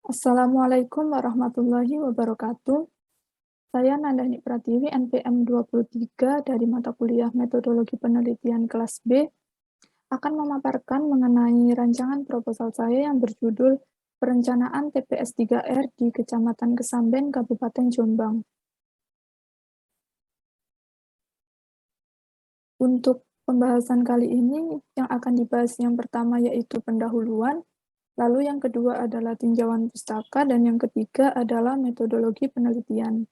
Assalamualaikum warahmatullahi wabarakatuh. Saya Nandani Pratiwi, NPM 23 dari mata kuliah Metodologi Penelitian kelas B, akan memaparkan mengenai rancangan proposal saya yang berjudul Perencanaan TPS 3R di Kecamatan Kesamben, Kabupaten Jombang. Untuk pembahasan kali ini, yang akan dibahas yang pertama yaitu pendahuluan, lalu yang kedua adalah tinjauan pustaka, dan yang ketiga adalah metodologi penelitian.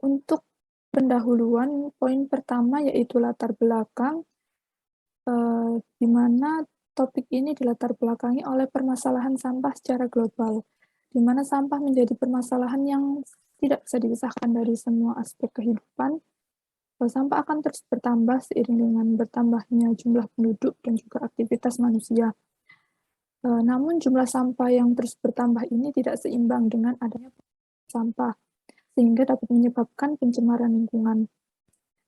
Untuk pendahuluan, poin pertama yaitu latar belakang, di mana topik ini dilatar belakangi oleh permasalahan sampah secara global, di mana sampah menjadi permasalahan yang tidak bisa dipisahkan dari semua aspek kehidupan. Sampah akan terus bertambah seiring dengan bertambahnya jumlah penduduk dan juga aktivitas manusia. Namun jumlah sampah yang terus bertambah ini tidak seimbang dengan adanya sampah, sehingga dapat menyebabkan pencemaran lingkungan.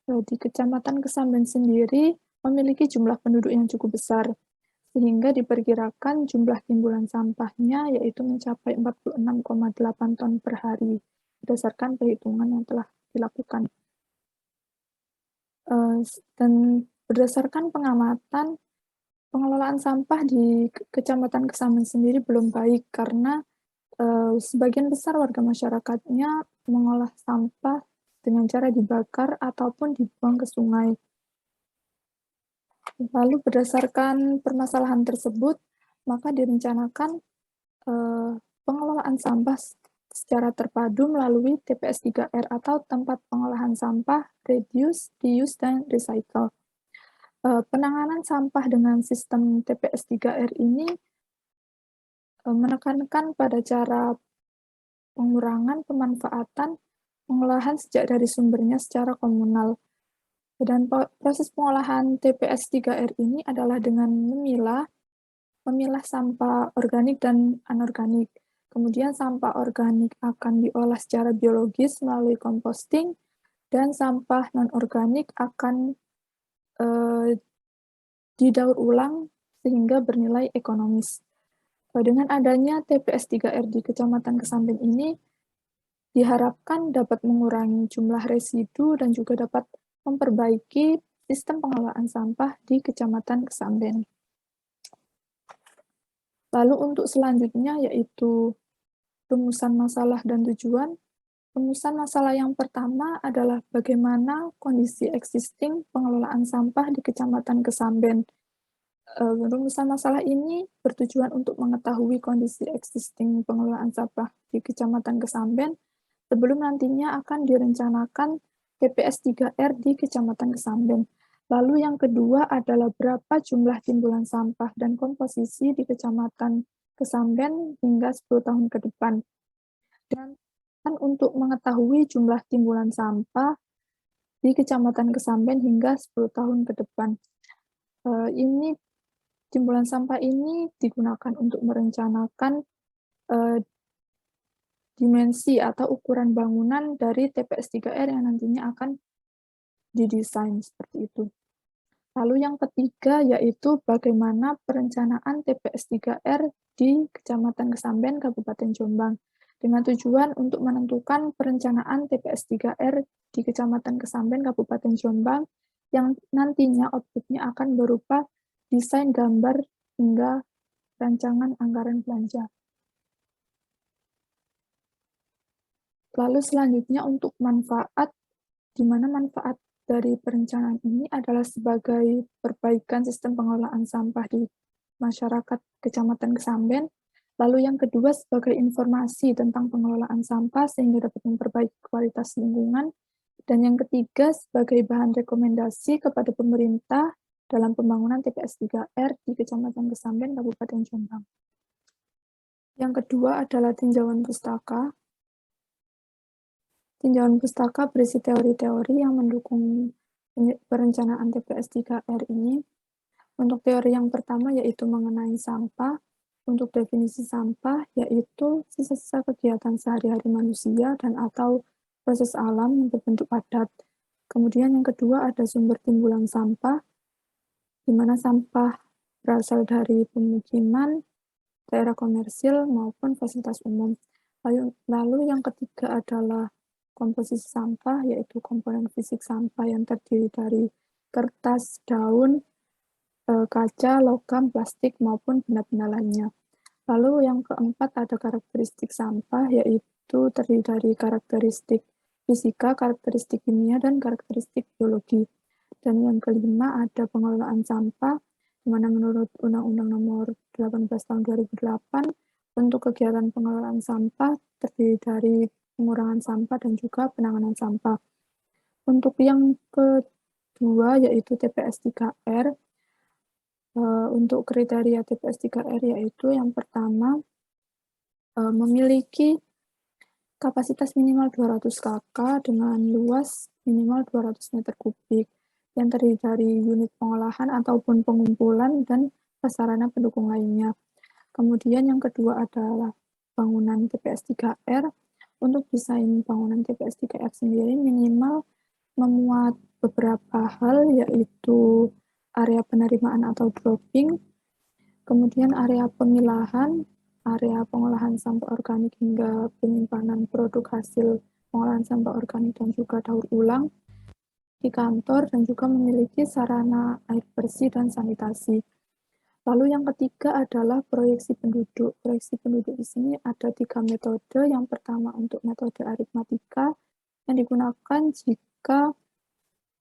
Di Kecamatan Kesamben sendiri memiliki jumlah penduduk yang cukup besar, sehingga diperkirakan jumlah timbulan sampahnya yaitu mencapai 46,8 ton per hari, berdasarkan perhitungan yang telah dilakukan. Dan berdasarkan pengamatan, pengelolaan sampah di Kecamatan Kesamben sendiri belum baik karena sebagian besar warga masyarakatnya mengolah sampah dengan cara dibakar ataupun dibuang ke sungai. Lalu berdasarkan permasalahan tersebut, maka direncanakan pengelolaan sampah secara terpadu melalui TPS 3R atau tempat pengolahan sampah, reduce, reuse, dan recycle. Penanganan sampah dengan sistem TPS 3R ini menekankan pada cara pengurangan pemanfaatan pengolahan sejak dari sumbernya secara komunal. Dan proses pengolahan TPS 3R ini adalah dengan memilah sampah organik dan anorganik. Kemudian sampah organik akan diolah secara biologis melalui composting, dan sampah non-organik akan didaur ulang sehingga bernilai ekonomis. Dengan adanya TPS 3R di Kecamatan Kesamben ini, diharapkan dapat mengurangi jumlah residu dan juga dapat memperbaiki sistem pengelolaan sampah di Kecamatan Kesamben. Lalu untuk selanjutnya yaitu rumusan masalah dan tujuan. Rumusan masalah yang pertama adalah bagaimana kondisi existing pengelolaan sampah di Kecamatan Kesamben. Rumusan masalah ini bertujuan untuk mengetahui kondisi existing pengelolaan sampah di Kecamatan Kesamben sebelum nantinya akan direncanakan TPS 3R di Kecamatan Kesamben. Lalu yang kedua adalah berapa jumlah timbulan sampah dan komposisi di Kecamatan Kesamben hingga 10 tahun ke depan. Dan untuk mengetahui jumlah timbulan sampah di Kecamatan Kesamben hingga 10 tahun ke depan. Ini timbulan sampah ini digunakan untuk merencanakan dimensi atau ukuran bangunan dari TPS 3R yang nantinya akan didesain seperti itu. Lalu yang ketiga yaitu bagaimana perencanaan TPS 3R di Kecamatan Kesamben, Kabupaten Jombang, dengan tujuan untuk menentukan perencanaan TPS 3R di Kecamatan Kesamben, Kabupaten Jombang, yang nantinya outputnya akan berupa desain gambar hingga rancangan anggaran belanja. Lalu selanjutnya untuk manfaat, di mana manfaat dari perencanaan ini adalah sebagai perbaikan sistem pengelolaan sampah di masyarakat Kecamatan Kesamben. Lalu yang kedua sebagai informasi tentang pengelolaan sampah sehingga dapat memperbaiki kualitas lingkungan. Dan yang ketiga sebagai bahan rekomendasi kepada pemerintah dalam pembangunan TPS 3R di Kecamatan Kesamben, Kabupaten Jombang. Yang kedua adalah tinjauan pustaka. Tinjauan pustaka berisi teori-teori yang mendukung perencanaan TPS 3R ini. Untuk teori yang pertama yaitu mengenai sampah. Untuk definisi sampah yaitu sisa-sisa kegiatan sehari-hari manusia dan atau proses alam yang berbentuk padat. Kemudian yang kedua ada sumber timbulan sampah, di mana sampah berasal dari pemukiman, daerah komersil maupun fasilitas umum. Lalu yang ketiga adalah komposisi sampah, yaitu komponen fisik sampah yang terdiri dari kertas, daun, kaca, logam, plastik, maupun benda-benda lainnya. Lalu yang keempat ada karakteristik sampah, yaitu terdiri dari karakteristik fisika, karakteristik kimia, dan karakteristik biologi. Dan yang kelima ada pengelolaan sampah, di mana menurut Undang-Undang Nomor 18 Tahun 2008, untuk kegiatan pengelolaan sampah terdiri dari pengurangan sampah dan juga penanganan sampah. Untuk yang kedua yaitu TPS 3R, untuk kriteria TPS 3R yaitu yang pertama, memiliki kapasitas minimal 200 kk dengan luas minimal 200 meter kubik yang terdiri dari unit pengolahan ataupun pengumpulan dan prasarana pendukung lainnya. Kemudian yang kedua adalah bangunan TPS 3R. Untuk desain bangunan TPS 3R sendiri minimal memuat beberapa hal, yaitu area penerimaan atau dropping, kemudian area pemilahan, area pengolahan sampah organik hingga penyimpanan produk hasil pengolahan sampah organik dan juga daur ulang di kantor, dan juga memiliki sarana air bersih dan sanitasi. Lalu yang ketiga adalah proyeksi penduduk. Proyeksi penduduk di sini ada 3 metode. Yang pertama untuk metode aritmatika yang digunakan jika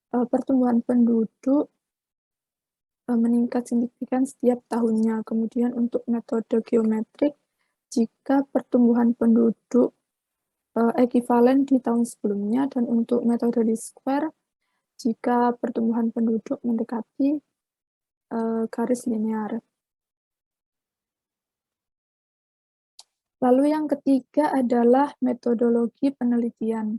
pertumbuhan penduduk meningkat signifikan setiap tahunnya. Kemudian untuk metode geometrik, jika pertumbuhan penduduk ekivalen di tahun sebelumnya, dan untuk metode least square, jika pertumbuhan penduduk mendekati garis linear. Lalu yang ketiga adalah metodologi penelitian.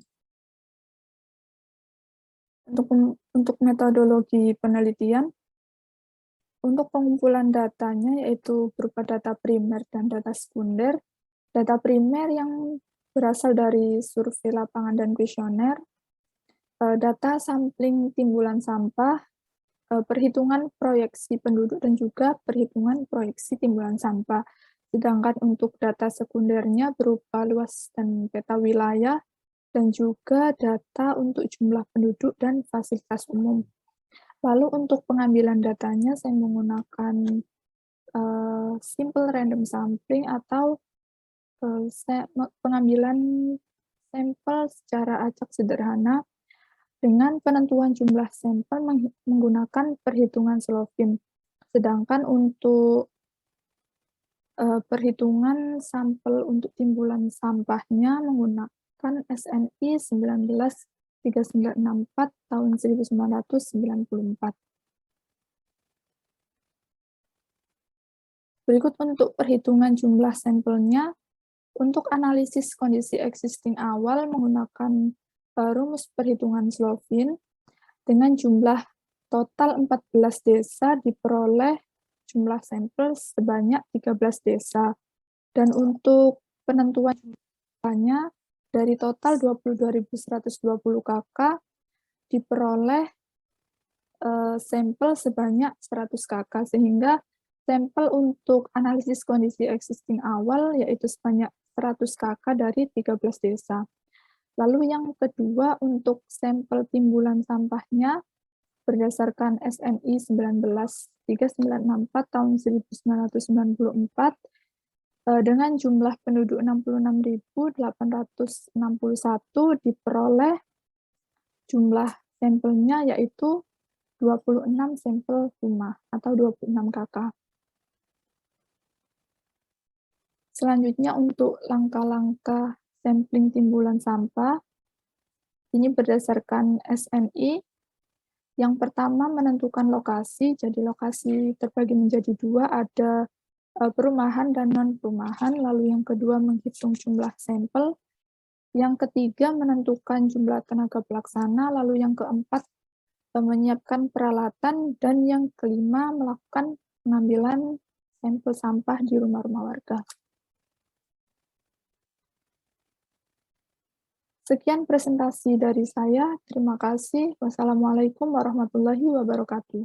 Untuk metodologi penelitian, untuk pengumpulan datanya yaitu berupa data primer dan data sekunder. Data primer yang berasal dari survei lapangan dan kuesioner, data sampling timbulan sampah, perhitungan proyeksi penduduk, dan juga perhitungan proyeksi timbulan sampah. Sedangkan untuk data sekundernya berupa luas dan peta wilayah, dan juga data untuk jumlah penduduk dan fasilitas umum. Lalu untuk pengambilan datanya saya menggunakan simple random sampling atau pengambilan sampel secara acak sederhana dengan penentuan jumlah sampel menggunakan perhitungan Slovin. Sedangkan untuk perhitungan sampel untuk timbulan sampahnya menggunakan SNI 193964 tahun 1994. Berikut untuk perhitungan jumlah sampelnya. Untuk analisis kondisi existing awal menggunakan rumus perhitungan Slovin, dengan jumlah total 14 desa diperoleh jumlah sampel sebanyak 13 desa. Dan untuk penentuan jumlahnya, dari total 22.120 kk diperoleh sampel sebanyak 100 kk, sehingga sampel untuk analisis kondisi existing awal yaitu sebanyak 100 kk dari 13 desa. Lalu yang kedua untuk sampel timbulan sampahnya berdasarkan SNI 193964 tahun 1994 dengan jumlah penduduk 66.861 diperoleh jumlah sampelnya yaitu 26 sampel rumah atau 26 kk. Selanjutnya untuk langkah-langkah sampling timbulan sampah, ini berdasarkan SNI. Yang pertama menentukan lokasi, jadi lokasi terbagi menjadi 2, ada perumahan dan non-perumahan. Lalu yang kedua menghitung jumlah sampel. Yang ketiga menentukan jumlah tenaga pelaksana. Lalu yang keempat menyiapkan peralatan. Dan yang kelima melakukan pengambilan sampel sampah di rumah-rumah warga. Sekian presentasi dari saya. Terima kasih. Wassalamualaikum warahmatullahi wabarakatuh.